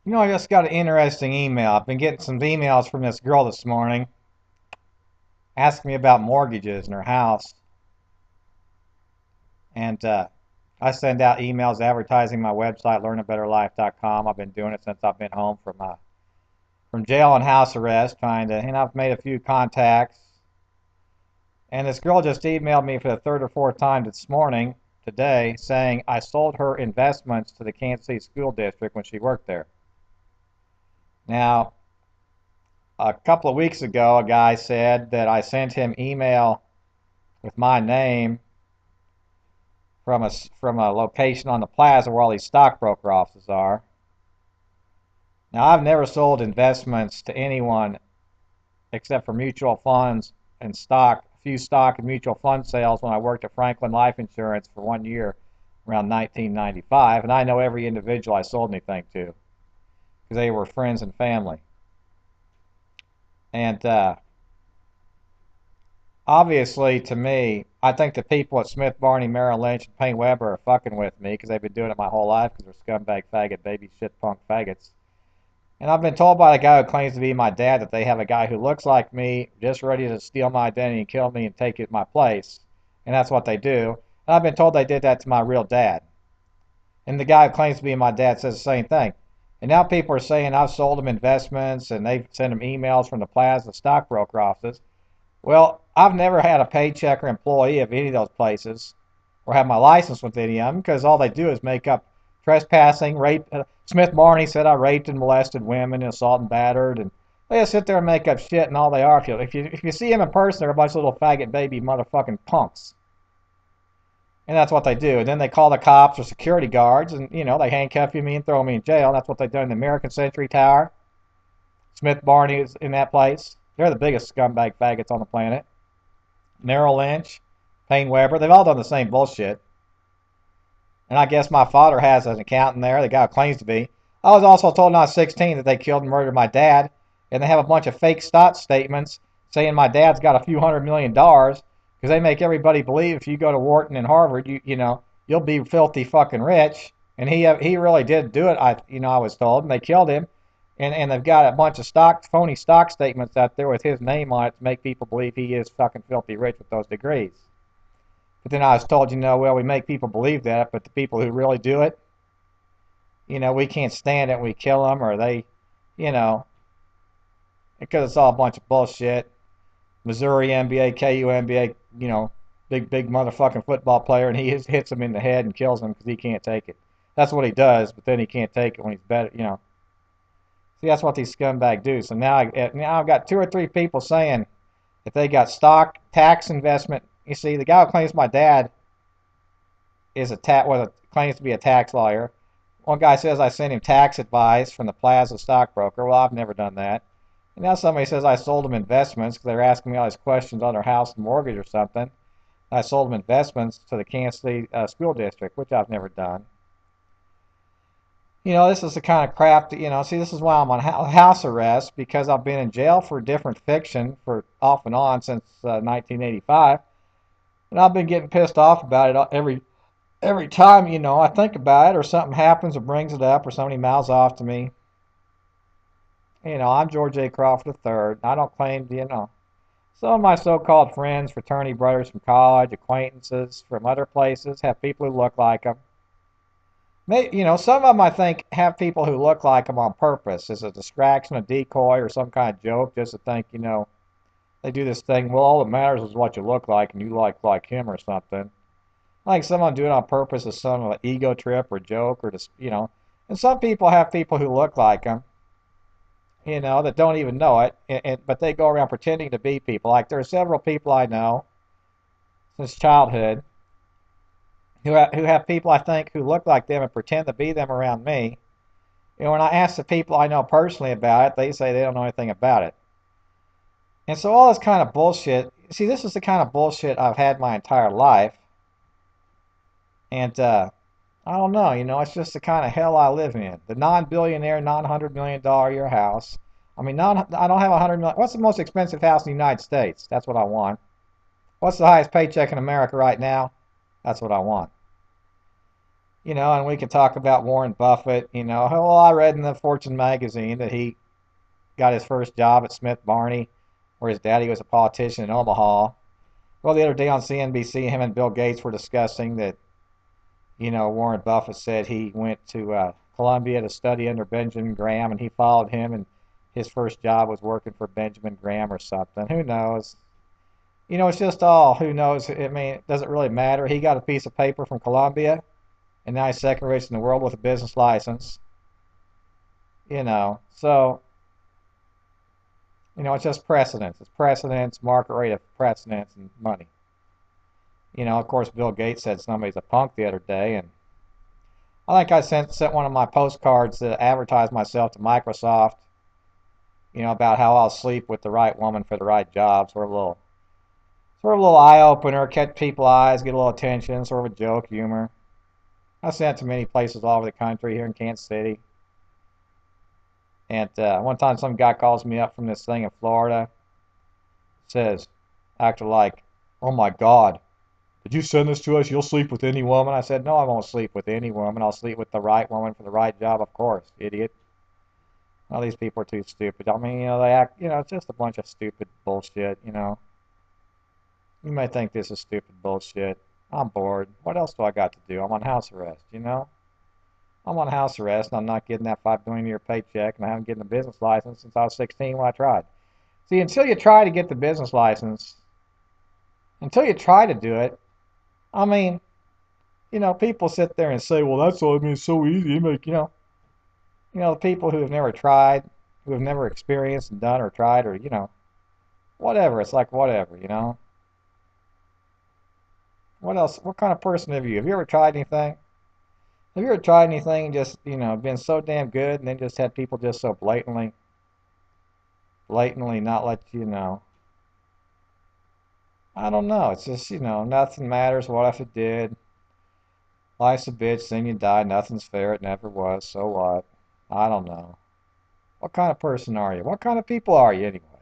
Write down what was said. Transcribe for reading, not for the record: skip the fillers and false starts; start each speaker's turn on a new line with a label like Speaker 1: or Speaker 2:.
Speaker 1: You know, I just got an interesting email. I've been getting some emails from this girl this morning asking me about mortgages in her house. And I send out emails advertising my website, learnabetterlife.com. I've been doing it since I've been home from jail and house arrest, and I've made a few contacts. And this girl just emailed me for the third or fourth time today, saying I sold her investments to the Kansas City School District when she worked there. Now, a couple of weeks ago, a guy said that I sent him email with my name from a location on the plaza where all these stockbroker offices are. Now, I've never sold investments to anyone except for mutual funds and stock, a few stock and mutual fund sales when I worked at Franklin Life Insurance for 1 year around 1995. And I know every individual I sold anything to because they were friends and family. And obviously, to me, I think the people at Smith Barney, Merrill Lynch, and Payne Weber are fucking with me because they've been doing it my whole life because they're scumbag, faggot, baby, shit, punk faggots. And I've been told by the guy who claims to be my dad that they have a guy who looks like me just ready to steal my identity and kill me and take my place. And that's what they do. And I've been told they did that to my real dad. And the guy who claims to be my dad says the same thing. And now people are saying I've sold them investments and they've sent them emails from the Plaza stockbroker offices. Well, I've never had a paycheck or employee of any of those places or have my license with any of them because all they do is make up trespassing, rape. Smith Barney said I raped and molested women and assaulted and battered, and they just sit there and make up shit, and all they are. If you see them in person, they're a bunch of little faggot baby motherfucking punks, and that's what they do. And then they call the cops or security guards, and they handcuff me and throw me in jail. That's what they do in the American Century Tower. Smith Barney is in that place. They're the biggest scumbag faggots on the planet. Merrill Lynch, Payne Weber, they've all done the same bullshit. And I guess my father has an accountant there, the guy who claims to be. I was also told when I was 16 that they killed and murdered my dad, and they have a bunch of fake stock statements saying my dad's got a few $100 million because they make everybody believe if you go to Wharton and Harvard, you'll be filthy fucking rich. And he really did do it. I was told, and they killed him. And they've got a bunch of phony stock statements out there with his name on it to make people believe he is fucking filthy rich with those degrees. But then I was told, well, we make people believe that, but the people who really do it, we can't stand it and we kill them, or they, because it's all a bunch of bullshit. Missouri NBA, KU NBA, big motherfucking football player, and he hits him in the head and kills him because he can't take it. That's what he does, but then he can't take it when he's better, See, that's what these scumbags do. So now I've got two or three people saying if they got stock, tax investment. You see, the guy who claims my dad is claims to be a tax lawyer. One guy says I sent him tax advice from the Plaza stockbroker. Well, I've never done that. And now somebody says I sold them investments because they're asking me all these questions on their house and mortgage or something. I sold them investments to the Kansas City School District, which I've never done. This is the kind of crap that, see, this is why I'm on house arrest, because I've been in jail for different fiction for off and on since 1985. And I've been getting pissed off about it every time, I think about it or something happens or brings it up or somebody mouths off to me. I'm George A. Crawford III. I don't claim to, some of my so-called friends, fraternity brothers from college, acquaintances from other places, have people who look like them. Some of them I think have people who look like them on purpose as a distraction, a decoy, or some kind of joke, just to think, they do this thing. Well, all that matters is what you look like, and you like him or something. I think some of them do it on purpose as some of an ego trip or joke or just, And some people have people who look like them, that don't even know it, but they go around pretending to be people. Like there are several people I know since childhood who have people I think who look like them and pretend to be them around me. When I ask the people I know personally about it, they say they don't know anything about it. And so all this kind of bullshit, see, this is the kind of bullshit I've had my entire life. And I don't know, it's just the kind of hell I live in. The non-billionaire, non-$100 million a year house. I mean, I don't have $100 million. What's the most expensive house in the United States? That's what I want. What's the highest paycheck in America right now? That's what I want. And we can talk about Warren Buffett. Well, I read in the Fortune magazine that he got his first job at Smith Barney, where his daddy was a politician in Omaha. Well, the other day on CNBC, him and Bill Gates were discussing that, Warren Buffett said he went to Columbia to study under Benjamin Graham, and he followed him, and his first job was working for Benjamin Graham or something. Who knows? It's just all who knows. I mean, it doesn't really matter. He got a piece of paper from Columbia, and now he's second richest in the world with a business license. So it's just precedence. It's precedence, market rate of precedence, and money. Of course, Bill Gates said somebody's a punk the other day, and I think I sent one of my postcards to advertise myself to Microsoft. About how I'll sleep with the right woman for the right job. Sort of a little eye opener, catch people's eyes, get a little attention, sort of a joke, humor. I sent it to many places all over the country, here in Kansas City. And one time some guy calls me up from this thing in Florida, says, acting like, "Oh my God, did you send this to us? You'll sleep with any woman?" I said, "No, I won't sleep with any woman. I'll sleep with the right woman for the right job, of course, idiot." Well, these people are too stupid. I mean, they act, it's just a bunch of stupid bullshit. You may think this is stupid bullshit. I'm bored. What else do I got to do? I'm on house arrest. I'm on house arrest and I'm not getting that $5 million a year paycheck and I haven't gotten a business license since I was 16 when I tried. See, until you try to get the business license, until you try to do it, I mean, people sit there and say, well, that's all, I mean, it's so easy. The people who have never tried, who have never experienced and done or tried or, whatever. It's like whatever. What else? What kind of person have you? Have you ever tried anything? Have you ever tried anything and just, been so damn good and then just had people just so blatantly not let you know? I don't know. It's just, nothing matters. What if it did? Life's a bitch, then you die. Nothing's fair. It never was. So what? I don't know. What kind of person are you? What kind of people are you anyway?